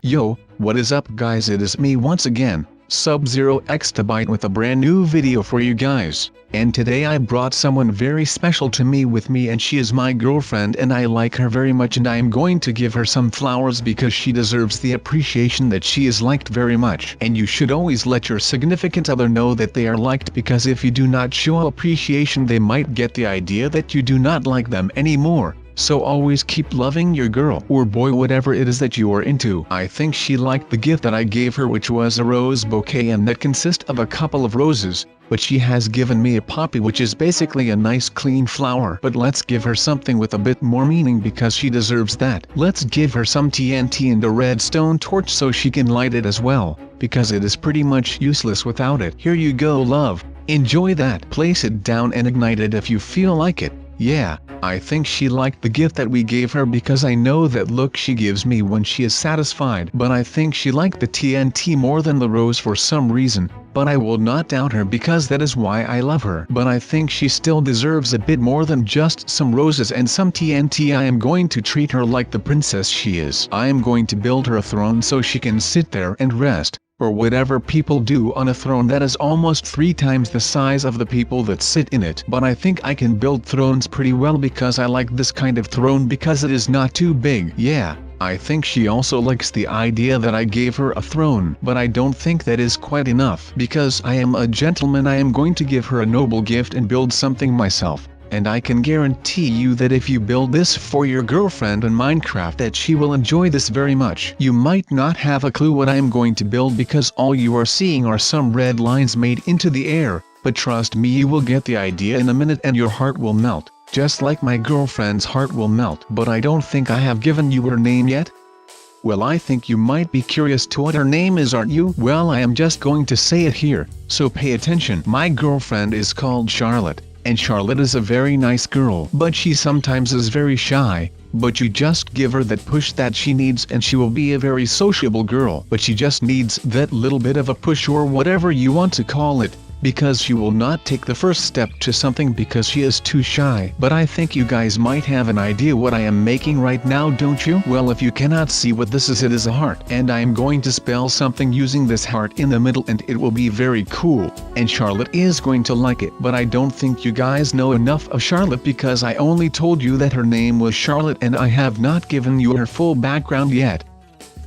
Yo, what is up guys, it is me once again, Sub-Zero Exabyte with a brand new video for you guys. And today I brought someone very special to me with me, and she is my girlfriend and I like her very much, and I am going to give her some flowers because she deserves the appreciation that she is liked very much. And you should always let your significant other know that they are liked, because if you do not show appreciation they might get the idea that you do not like them anymore. So always keep loving your girl or boy, whatever it is that you are into. I think she liked the gift that I gave her, which was a rose bouquet, and that consists of a couple of roses, but she has given me a poppy, which is basically a nice clean flower. But let's give her something with a bit more meaning because she deserves that. Let's give her some TNT and a redstone torch so she can light it as well, because it is pretty much useless without it. Here you go, love. Enjoy that. Place it down and ignite it if you feel like it. Yeah, I think she liked the gift that we gave her because I know that look she gives me when she is satisfied. But I think she liked the TNT more than the rose for some reason, but I will not doubt her because that is why I love her. But I think she still deserves a bit more than just some roses and some TNT. I am going to treat her like the princess she is. I am going to build her a throne so she can sit there and rest, or whatever people do on a throne that is almost 3 times the size of the people that sit in it. But I think I can build thrones pretty well because I like this kind of throne because it is not too big. Yeah, I think she also likes the idea that I gave her a throne, but I don't think that is quite enough. Because I am a gentleman, I am going to give her a noble gift and build something myself. And I can guarantee you that if you build this for your girlfriend in Minecraft, that she will enjoy this very much. You might not have a clue what I am going to build because all you are seeing are some red lines made into the air, but trust me, you will get the idea in a minute and your heart will melt, just like my girlfriend's heart will melt. But I don't think I have given you her name yet. Well, I think you might be curious to what her name is, aren't you? Well, I am just going to say it here, so pay attention. My girlfriend is called Charlotte. And Charlotte is a very nice girl, but she sometimes is very shy. But you just give her that push that she needs and she will be a very sociable girl. But she just needs that little bit of a push, or whatever you want to call it, because she will not take the first step to something because she is too shy. But I think you guys might have an idea what I am making right now, don't you? Well, if you cannot see what this is, it is a heart, and I am going to spell something using this heart in the middle, and it will be very cool, and Charlotte is going to like it. But I don't think you guys know enough of Charlotte because I only told you that her name was Charlotte and I have not given you her full background yet.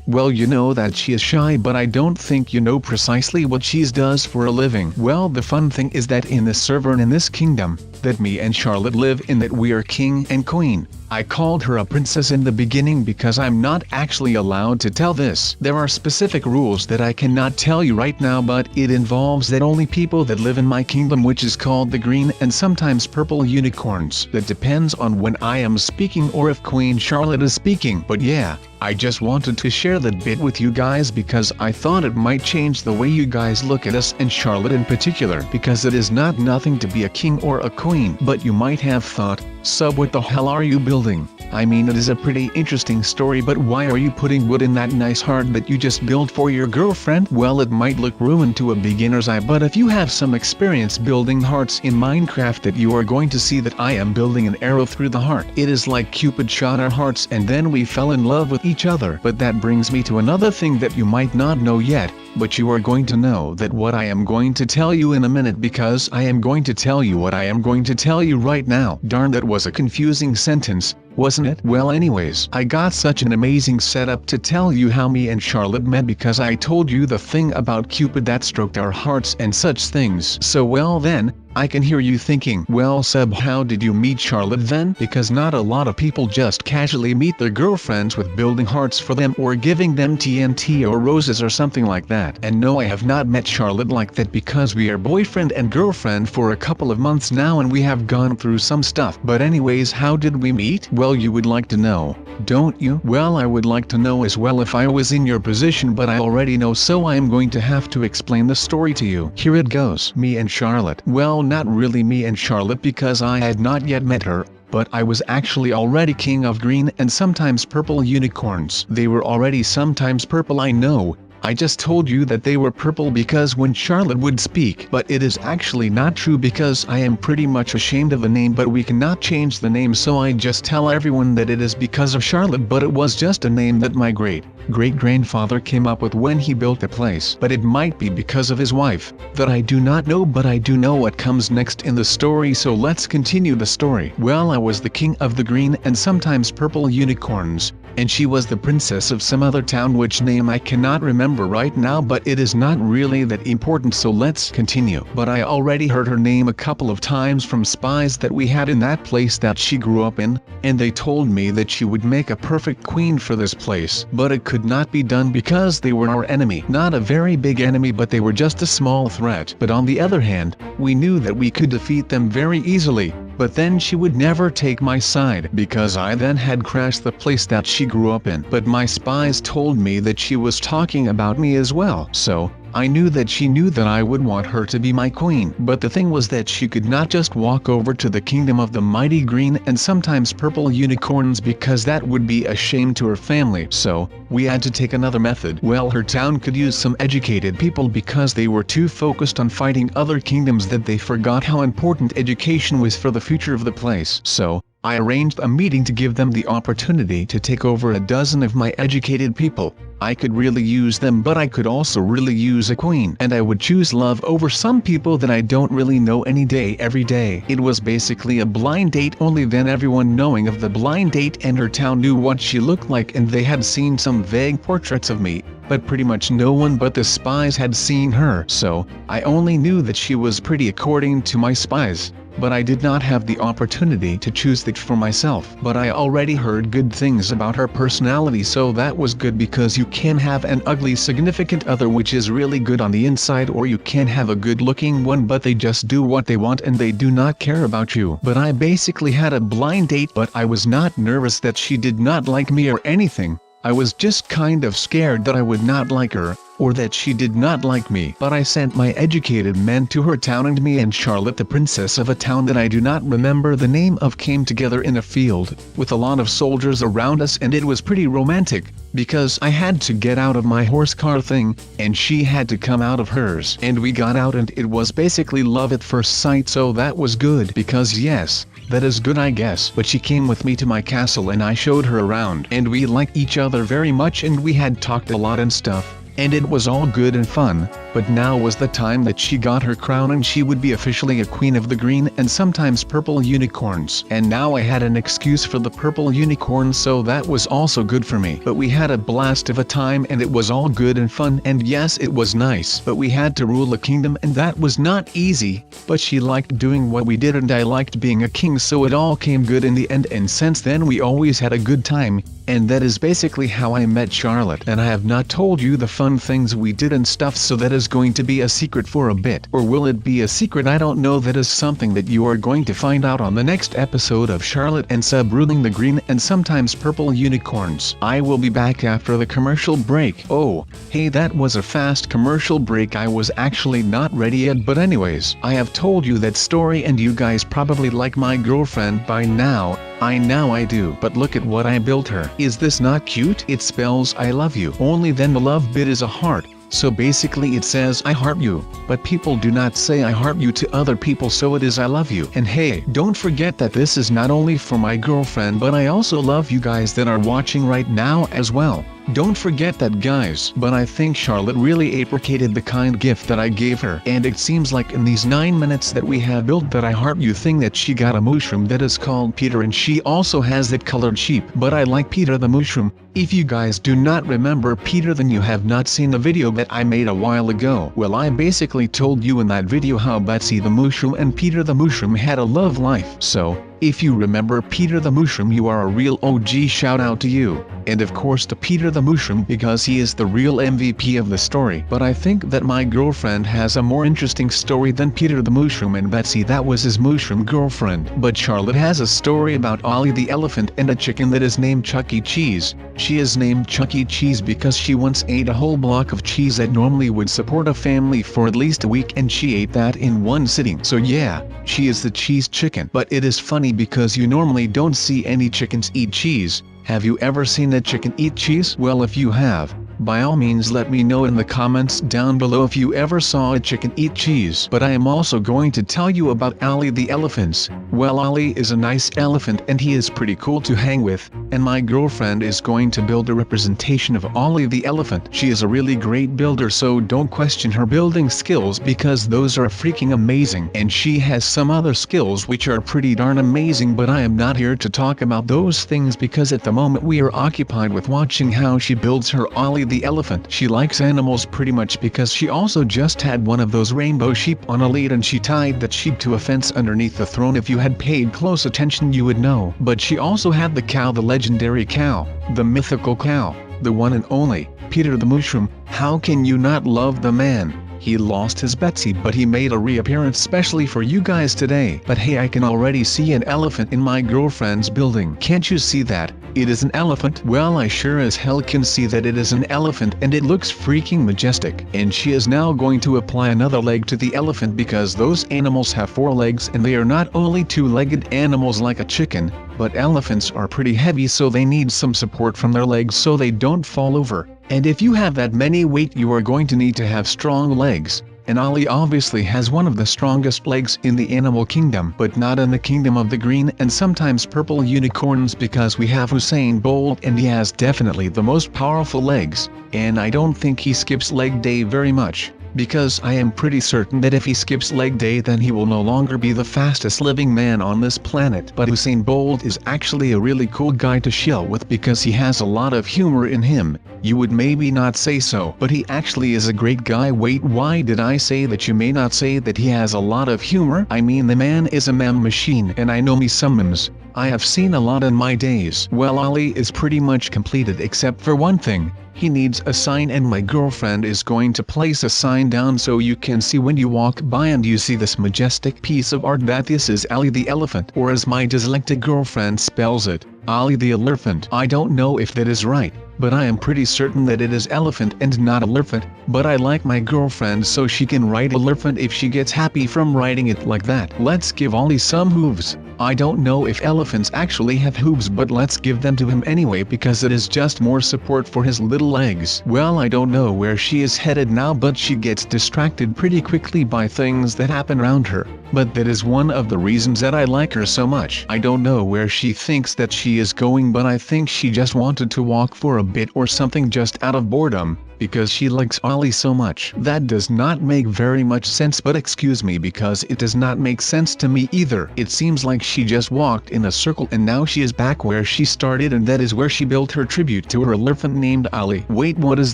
Well, you know that she is shy, but I don't think you know precisely what she does for a living. Well, the fun thing is that in this server and in this kingdom, that me and Charlotte live in, that we are king and queen. I called her a princess in the beginning because I'm not actually allowed to tell this. There are specific rules that I cannot tell you right now, but it involves that only people that live in my kingdom, which is called the green and sometimes purple unicorns. That depends on when I am speaking or if Queen Charlotte is speaking. But yeah, I just wanted to share that bit with you guys because I thought it might change the way you guys look at us, and Charlotte in particular, because it is not nothing to be a king or a queen. But you might have thought, Sub, what the hell are you building? I mean, it is a pretty interesting story, but why are you putting wood in that nice heart that you just built for your girlfriend? Well, it might look ruined to a beginner's eye, but if you have some experience building hearts in Minecraft, that you are going to see that I am building an arrow through the heart. It is like Cupid shot our hearts and then we fell in love with each other. But that brings me to another thing that you might not know yet, but you are going to know that what I am going to tell you in a minute, because I am going to tell you what I am going to tell you right now. Darn, that was a confusing sentence, wasn't it? Well, anyways, I got such an amazing setup to tell you how me and Charlotte met, because I told you the thing about Cupid that stroked our hearts and such things. So well then, I can hear you thinking, well Sub, how did you meet Charlotte then? Because not a lot of people just casually meet their girlfriends with building hearts for them or giving them TNT or roses or something like that. And no, I have not met Charlotte like that because we are boyfriend and girlfriend for a couple of months now and we have gone through some stuff. But anyways, how did we meet? Well, you would like to know, don't you? Well, I would like to know as well if I was in your position, but I already know, so I am going to have to explain the story to you. Here it goes. Me and Charlotte. Well, not really me and Charlotte because I had not yet met her, but I was actually already king of green and sometimes purple unicorns. They were already sometimes purple, I know. I just told you that they were purple because when Charlotte would speak, but it is actually not true because I am pretty much ashamed of the name, but we cannot change the name, so I just tell everyone that it is because of Charlotte, but it was just a name that my great great-grandfather came up with when he built the place. But it might be because of his wife, that I do not know, but I do know what comes next in the story, so let's continue the story. Well, I was the king of the green and sometimes purple unicorns, and she was the princess of some other town which name I cannot remember right now, but it is not really that important, so let's continue. But I already heard her name a couple of times from spies that we had in that place that she grew up in, and they told me that she would make a perfect queen for this place. But it could not be done because they were our enemy. Not a very big enemy, but they were just a small threat. But on the other hand, we knew that we could defeat them very easily. But then she would never take my side because I then had crashed the place that she grew up in. But my spies told me that she was talking about me as well. So, I knew that she knew that I would want her to be my queen. But the thing was that she could not just walk over to the kingdom of the mighty green and sometimes purple unicorns because that would be a shame to her family. So, we had to take another method. Well, her town could use some educated people because they were too focused on fighting other kingdoms that they forgot how important education was for the future of the place. So, I arranged a meeting to give them the opportunity to take over a dozen of my educated people. I could really use them, but I could also really use a queen. And I would choose love over some people that I don't really know any day every day. It was basically a blind date, only then everyone knowing of the blind date and her town knew what she looked like, and they had seen some vague portraits of me. But pretty much no one but the spies had seen her. So, I only knew that she was pretty according to my spies. But I did not have the opportunity to choose that for myself. But I already heard good things about her personality, so that was good, because you can have an ugly significant other which is really good on the inside, or you can have a good looking one but they just do what they want and they do not care about you. But I basically had a blind date, but I was not nervous that she did not like me or anything. I was just kind of scared that I would not like her, or that she did not like me. But I sent my educated men to her town, and me and Charlotte, the princess of a town that I do not remember the name of, came together in a field, with a lot of soldiers around us, and it was pretty romantic, because I had to get out of my horse car thing, and she had to come out of hers. And we got out, and it was basically love at first sight, so that was good, because yes, that is good I guess. But she came with me to my castle and I showed her around, and we liked each other very much, and we had talked a lot and stuff. And it was all good and fun, but now was the time that she got her crown and she would be officially a queen of the green and sometimes purple unicorns. And now I had an excuse for the purple unicorns, so that was also good for me. But we had a blast of a time, and it was all good and fun, and yes, it was nice. But we had to rule a kingdom, and that was not easy, but she liked doing what we did and I liked being a king, so it all came good in the end, and since then we always had a good time. And that is basically how I met Charlotte. And I have not told you the fun things we did and stuff, so that is going to be a secret for a bit. Or will it be a secret? I don't know. That is something that you are going to find out on the next episode of Charlotte and Sub ruling the green and sometimes purple unicorns. I will be back after the commercial break. Oh, hey, that was a fast commercial break. I was actually not ready yet, but anyways, I have told you that story and you guys probably like my girlfriend by now. I do. But look at what I built her. Is this not cute? It spells I love you. Only then the love bit is a heart. So basically it says I heart you. But people do not say I heart you to other people, so it is I love you. And hey, don't forget that this is not only for my girlfriend, but I also love you guys that are watching right now as well. Don't forget that, guys. But I think Charlotte really appreciated the kind gift that I gave her. And it seems like in these 9 minutes that we have built that I heart you thing, that she got a mushroom that is called Peter, and she also has that colored sheep. But I like Peter the mushroom. If you guys do not remember Peter, then you have not seen the video that I made a while ago. Well, I basically told you in that video how Betsy the mushroom and Peter the mushroom had a love life. So, if you remember Peter the mushroom, you are a real OG, shout out to you. And of course to Peter the mushroom, because he is the real MVP of the story. But I think that my girlfriend has a more interesting story than Peter the mushroom and Betsy, that was his mushroom girlfriend. But Charlotte has a story about Ollie the elephant and a chicken that is named Chuck E. Cheese. She is named Chuck E. Cheese because she once ate a whole block of cheese that normally would support a family for at least a week, and she ate that in one sitting. So yeah, she is the cheese chicken. But it is funny because you normally don't see any chickens eat cheese. Have you ever seen a chicken eat cheese? Well, if you have, By all means let me know in the comments down below if you ever saw a chicken eat cheese. But I am also going to tell you about Ollie the elephants. Well, Ollie is a nice elephant and he is pretty cool to hang with, and my girlfriend is going to build a representation of Ollie the elephant. She is a really great builder, so don't question her building skills because those are freaking amazing. And she has some other skills which are pretty darn amazing, but I am not here to talk about those things because at the moment we are occupied with watching how she builds her Ollie the elephant. She likes animals pretty much because she also just had one of those rainbow sheep on a lead and she tied that sheep to a fence underneath the throne. If you had paid close attention you would know. But she also had the cow, the legendary cow, the mythical cow, the one and only, Peter the Mushroom. How can you not love the man? He lost his Betsy but he made a reappearance specially for you guys today. But hey, I can already see an elephant in my girlfriend's building. Can't you see that? It is an elephant. Well, I sure as hell can see that it is an elephant and it looks freaking majestic. And she is now going to apply another leg to the elephant because those animals have 4 legs and they are not only 2-legged animals like a chicken, but elephants are pretty heavy so they need some support from their legs so they don't fall over. And if you have that many weight you are going to need to have strong legs. And Ollie obviously has one of the strongest legs in the animal kingdom, but not in the kingdom of the green and sometimes purple unicorns, because we have Usain Bolt and he has definitely the most powerful legs, and I don't think he skips leg day very much. Because I am pretty certain that if he skips leg day then he will no longer be the fastest living man on this planet. But Usain Bolt is actually a really cool guy to chill with because he has a lot of humor in him. You would maybe not say so, but he actually is a great guy. Wait, why did I say that? You may not say that he has a lot of humor. I mean, the man is a meme machine, and I know me some memes. I have seen a lot in my days. Well, Ollie is pretty much completed except for one thing. He needs a sign, and my girlfriend is going to place a sign down so you can see when you walk by and you see this majestic piece of art that this is Ollie the elephant, or as my dyslexic girlfriend spells it, Ollie the elephant. I don't know if that is right, but I am pretty certain that it is elephant and not elephant. But I like my girlfriend so she can write elephant if she gets happy from writing it like that. Let's give Ollie some hooves. I don't know if elephants actually have hooves, but let's give them to him anyway because it is just more support for his little legs. Well, I don't know where she is headed now, but she gets distracted pretty quickly by things that happen around her. But that is one of the reasons that I like her so much. I don't know where she thinks that she is going, but I think she just wanted to walk for a bit or something just out of boredom, because she likes Ollie so much. That does not make very much sense, but excuse me, because it does not make sense to me either. It seems like she just walked in a circle and now she is back where she started, and that is where she built her tribute to her elephant named Ollie. Wait, what is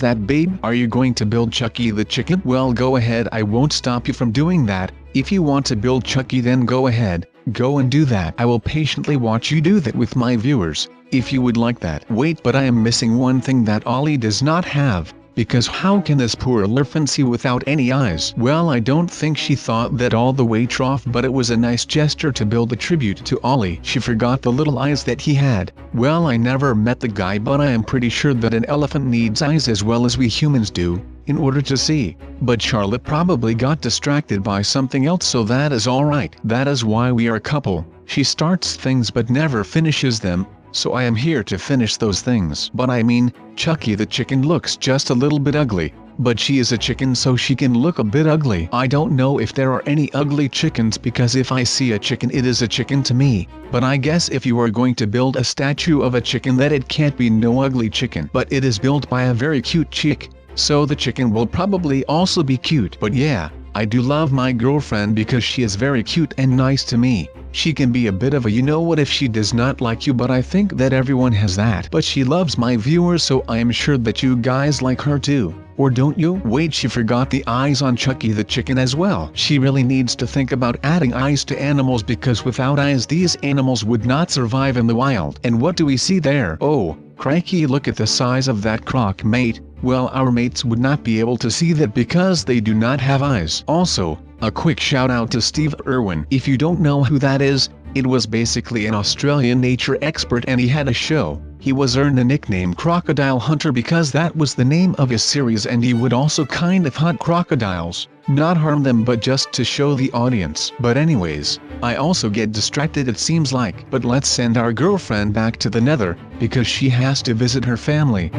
that, babe? Are you going to build Chucky the chicken? Well, go ahead, I won't stop you from doing that. If you want to build Chucky, then go ahead, go and do that. I will patiently watch you do that with my viewers, if you would like that. Wait, but I am missing one thing that Ollie does not have. Because how can this poor elephant see without any eyes? Well, I don't think she thought that all the way off, but it was a nice gesture to build a tribute to Ollie. She forgot the little eyes that he had. Well, I never met the guy, but I am pretty sure that an elephant needs eyes as well as we humans do, in order to see. But Charlotte probably got distracted by something else, so that is alright. That is why we are a couple. She starts things but never finishes them. So I am here to finish those things. But I mean, Chucky the chicken looks just a little bit ugly. But she is a chicken, so she can look a bit ugly. I don't know if there are any ugly chickens, because if I see a chicken it is a chicken to me. But I guess if you are going to build a statue of a chicken, that it can't be no ugly chicken. But it is built by a very cute chick, so the chicken will probably also be cute. But yeah, I do love my girlfriend because she is very cute and nice to me. She can be a bit of a you know what if she does not like you, but I think that everyone has that. But she loves my viewers, so I am sure that you guys like her too. Or don't you? Wait, she forgot the eyes on Chucky the chicken as well. She really needs to think about adding eyes to animals, because without eyes these animals would not survive in the wild. And what do we see there? Oh, crikey, look at the size of that croc, mate. Well, our mates would not be able to see that because they do not have eyes. Also, a quick shout out to Steve Irwin. If you don't know who that is, it was basically an Australian nature expert, and he had a show. He was earned the nickname Crocodile Hunter because that was the name of his series, and he would also kind of hunt crocodiles. Not harm them, but just to show the audience. But anyways, I also get distracted it seems like. But let's send our girlfriend back to the Nether, because she has to visit her family.